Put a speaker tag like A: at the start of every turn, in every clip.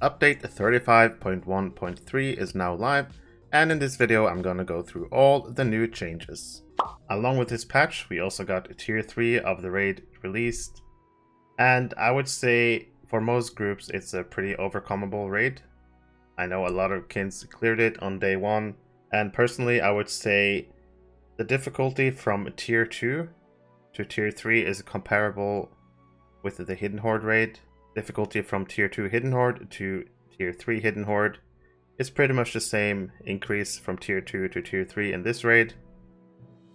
A: Update 35.1.3 is now live, and in this video I'm gonna go through all the new changes. Along with this patch, we also got Tier 3 of the raid released, and I would say for most groups it's a pretty overcomable raid. I know a lot of Ghyns cleared it on day 1, and personally I would say the difficulty from Tier 2 to Tier 3 is comparable with the Hidden Horde raid. Difficulty from Tier 2 Hidden Horde to Tier 3 Hidden Horde is pretty much the same increase from Tier 2 to Tier 3 in this raid,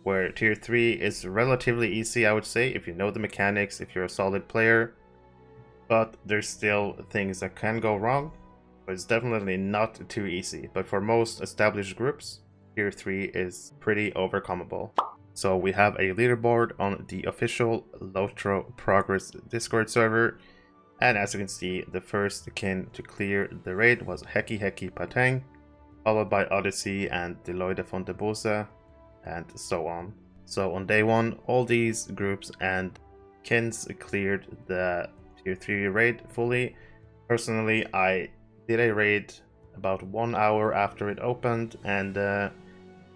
A: where Tier 3 is relatively easy, I would say, if you know the mechanics, if you're a solid player, but there's still things that can go wrong, but it's definitely not too easy. But for most established groups, Tier 3 is pretty overcomable. So we have a leaderboard on the official LOTRO Progress Discord server, and as you can see, the first Gyn to clear the raid was Heki Patang, followed by Odyssey and Deloy de Fontebosa, and so on. So on day 1, all these groups and Gyns cleared the Tier 3 raid fully. Personally, I did a raid about 1 hour after it opened, and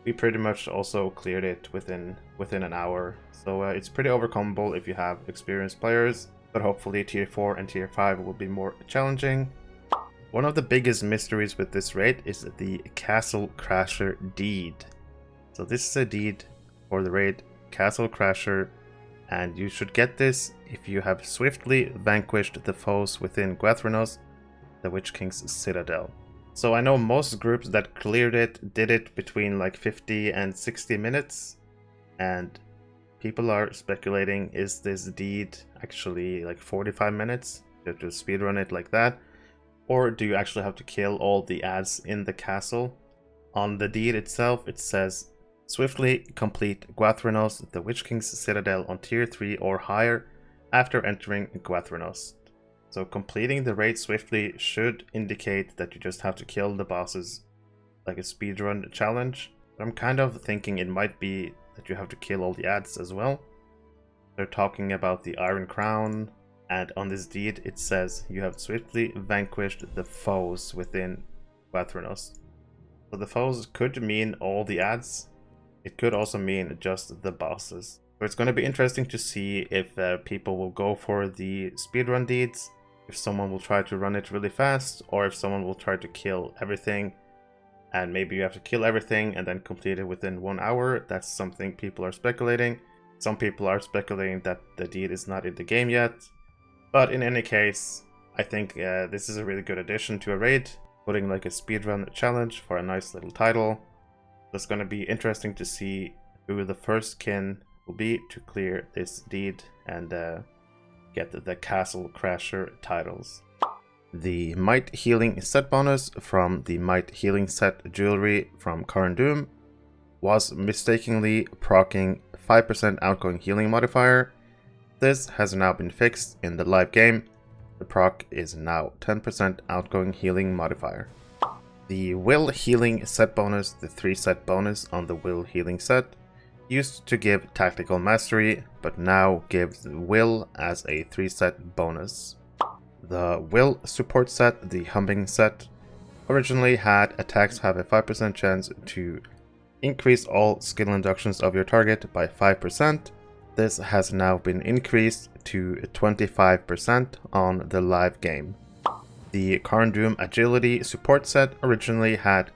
A: we pretty much also cleared it within an hour. So it's pretty overcomable if you have experienced players, but hopefully Tier 4 and Tier 5 will be more challenging. One of the biggest mysteries with this raid is the Castle Crasher deed. So this is a deed for the raid Castle Crasher, and you should get this if you have swiftly vanquished the foes within Gwathrenost, the Witch King's Citadel. So I know most groups that cleared it did it between like 50 and 60 minutes, and people are speculating, is this deed actually like 45 minutes? You have to speedrun it like that? Or do you actually have to kill all the ads in the castle? On the deed itself it says, swiftly complete Gwathrenost, the Witch King's Citadel on Tier 3 or higher after entering Gwathrenost. So completing the raid swiftly should indicate that you just have to kill the bosses like a speedrun challenge. But I'm kind of thinking it might be that you have to kill all the ads as well. They're talking about the Iron Crown, and on this deed it says you have swiftly vanquished the foes within Gwathrenost. So the foes could mean all the ads. It could also mean just the bosses. So it's going to be interesting to see if people will go for the speedrun deeds, if someone will try to run it really fast, or if someone will try to kill everything. And maybe you have to kill everything and then complete it within 1 hour. That's something people are speculating. Some people are speculating that the deed is not in the game yet. But in any case, I think this is a really good addition to a raid, putting like a speedrun challenge for a nice little title. It's going to be interesting to see who the first Gyn will be to clear this deed and get the Castle Crasher titles. The Might Healing set bonus from the Might Healing set jewelry from Karn Doom was mistakenly proccing 5% outgoing healing modifier. This has now been fixed in the live game. The proc is now 10% outgoing healing modifier. The Will Healing set bonus, the 3 set bonus on the Will Healing set, used to give Tactical Mastery, but now gives Will as a 3 set bonus. The Will support set, the Humming set, originally had attacks have a 5% chance to increase all skill inductions of your target by 5%. This has now been increased to 25% on the live game. The Karn Doom Agility support set originally had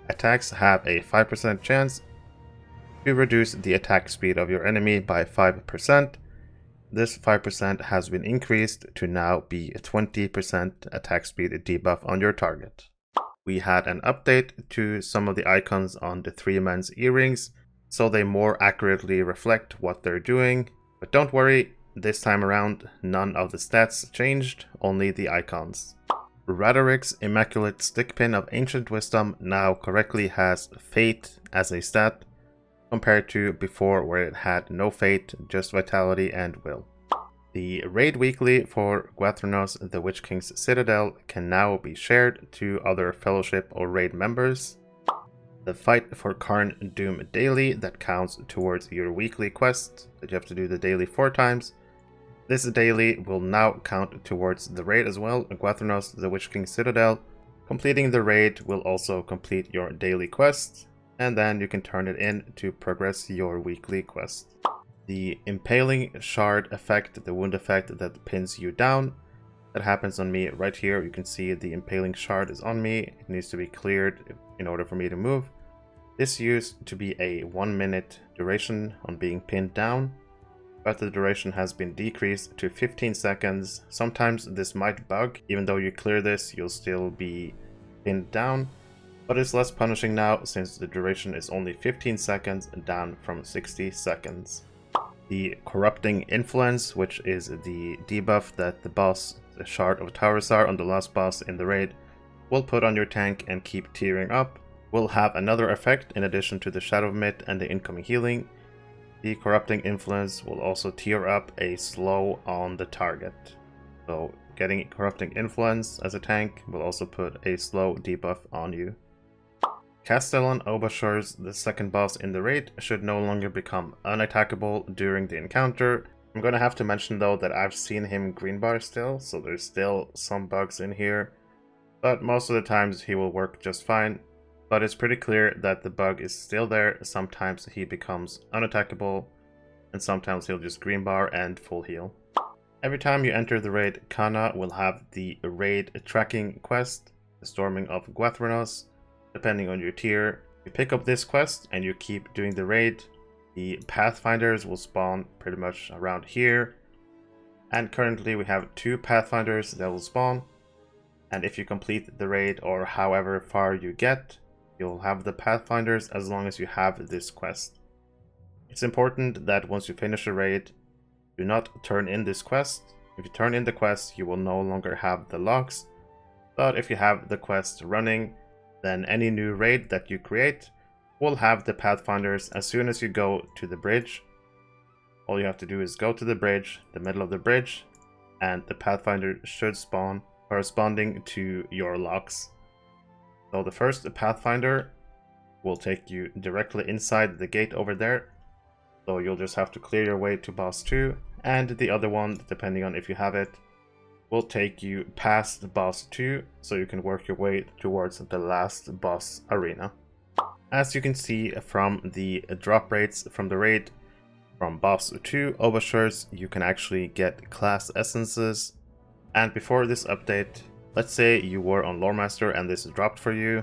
A: attacks have a 5% chance to reduce the attack speed of your enemy by 5%. This 5% has been increased to now be a 20% attack speed debuff on your target. We had an update to some of the icons on the 3-man's earrings, so they more accurately reflect what they're doing. But don't worry, this time around none of the stats changed, only the icons. Radoric's Immaculate Stickpin of Ancient Wisdom now correctly has Fate as a stat, compared to before where it had no fate, just vitality and will. The raid weekly for Gwathrenost, the Witch King's Citadel, can now be shared to other fellowship or raid members. The fight for Karn Doom daily that counts towards your weekly quest, that you have to do the daily 4 times, This daily will now count towards the raid as well, Gwathrenost the Witch King Citadel. Completing the raid will also complete your daily quest, and then you can turn it in to progress your weekly quest. The Impaling Shard effect, the wound effect that pins you down, that happens on me right here. You can see the Impaling Shard is on me. It needs to be cleared in order for me to move. This used to be a 1 minute duration on being pinned down, but the duration has been decreased to 15 seconds. Sometimes this might bug. Even though you clear this, you'll still be pinned down, but it's less punishing now since the duration is only 15 seconds down from 60 seconds. The Corrupting Influence, which is the debuff that the boss, the Shard of Taurisar on the last boss in the raid, will put on your tank and keep tearing up, will have another effect in addition to the Shadow Mitt and the incoming healing. The Corrupting Influence will also tear up a slow on the target. So getting Corrupting Influence as a tank will also put a slow debuff on you. Castellan Obashurs, the second boss in the raid, should no longer become unattackable during the encounter. I'm gonna have to mention though that I've seen him green bar still, so there's still some bugs in here. But most of the times he will work just fine. But it's pretty clear that the bug is still there. Sometimes he becomes unattackable, and sometimes he'll just green bar and full heal. Every time you enter the raid, Kana will have the raid tracking quest, the Storming of Gwathrenost. Depending on your tier, you pick up this quest and you keep doing the raid. The Pathfinders will spawn pretty much around here. And currently we have 2 Pathfinders that will spawn. And if you complete the raid or however far you get, you'll have the Pathfinders as long as you have this quest. It's important that once you finish a raid, do not turn in this quest. If you turn in the quest, you will no longer have the locks. But if you have the quest running, then any new raid that you create will have the Pathfinders as soon as you go to the bridge. All you have to do is go to the bridge, the middle of the bridge, and the Pathfinder should spawn corresponding to your locks. So the first Pathfinder will take you directly inside the gate over there. So you'll just have to clear your way to boss 2, and the other one, depending on if you have it, will take you past boss 2, so you can work your way towards the last boss arena. As you can see from the drop rates from the raid, from boss 2 Overshures, you can actually get class essences. And before this update, let's say you were on Loremaster and this dropped for you.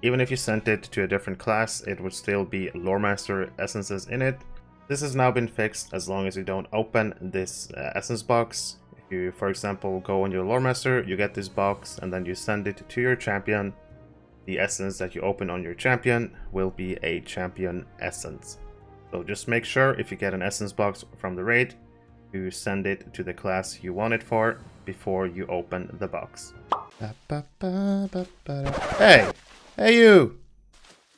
A: Even if you sent it to a different class, it would still be Loremaster essences in it. This has now been fixed as long as you don't open this essence box. If you, for example, go on your Loremaster, you get this box and then you send it to your champion. The essence that you open on your champion will be a champion essence. So just make sure if you get an essence box from the raid, you send it to the class you want it for before you open the box. Hey! Hey you!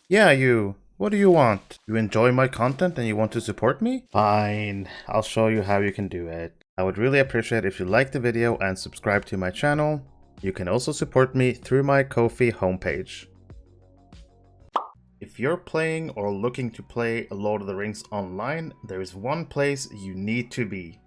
A: Yeah you! What do you want? You enjoy my content and you want to support me? Fine, I'll show you how you can do it. I would really appreciate if you like the video and subscribe to my channel. You can also support me through my Ko-fi homepage. If you're playing or looking to play Lord of the Rings online, there is one place you need to be.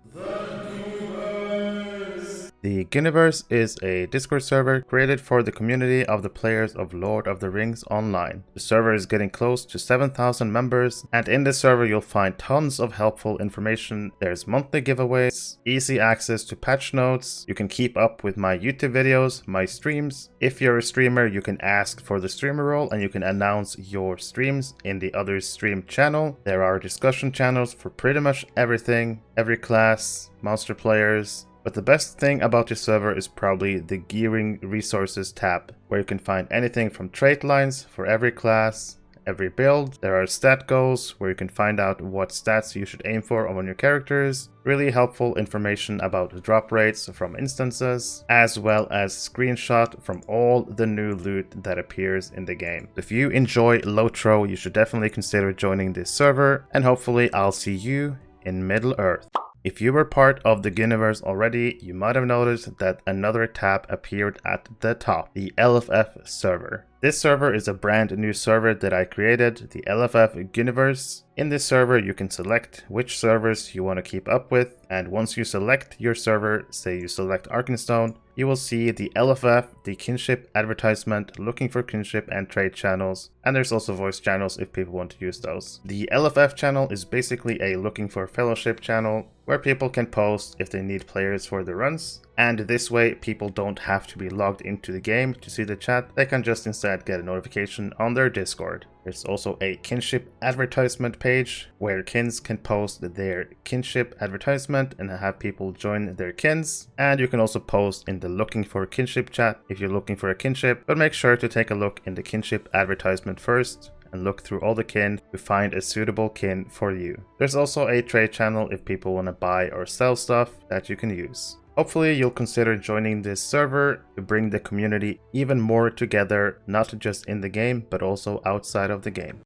A: The Ghyniverse is a Discord server created for the community of the players of Lord of the Rings Online. The server is getting close to 7,000 members, and in this server you'll find tons of helpful information. There's monthly giveaways, easy access to patch notes, you can keep up with my YouTube videos, my streams. If you're a streamer, you can ask for the streamer role and you can announce your streams in the other stream channel. There are discussion channels for pretty much everything, every class, monster players. But the best thing about this server is probably the Gearing Resources tab, where you can find anything from trait lines for every class, every build. There are stat goals, where you can find out what stats you should aim for on your characters. Really helpful information about drop rates from instances, as well as screenshot from all the new loot that appears in the game. If you enjoy LOTRO, you should definitely consider joining this server, and hopefully I'll see you in Middle-earth. If you were part of the Ghyniverse already, you might have noticed that another tab appeared at the top, the LFF server. This server is a brand new server that I created, the LFF Ghyniverse. In this server, you can select which servers you want to keep up with, and once you select your server, say you select Arkenstone, you will see the LFF, the kinship advertisement, looking for kinship and trade channels, and there's also voice channels if people want to use those. The LFF channel is basically a looking for fellowship channel where people can post if they need players for the runs, and this way people don't have to be logged into the game to see the chat, they can just instead get a notification on their Discord. There's also a kinship advertisement page where kins can post their kinship advertisement and have people join their kins. And you can also post in the looking for kinship chat if you're looking for a kinship, but make sure to take a look in the kinship advertisement first and look through all the kin to find a suitable kin for you. There's also a trade channel if people want to buy or sell stuff that you can use. Hopefully you'll consider joining this server to bring the community even more together, not just in the game, but also outside of the game.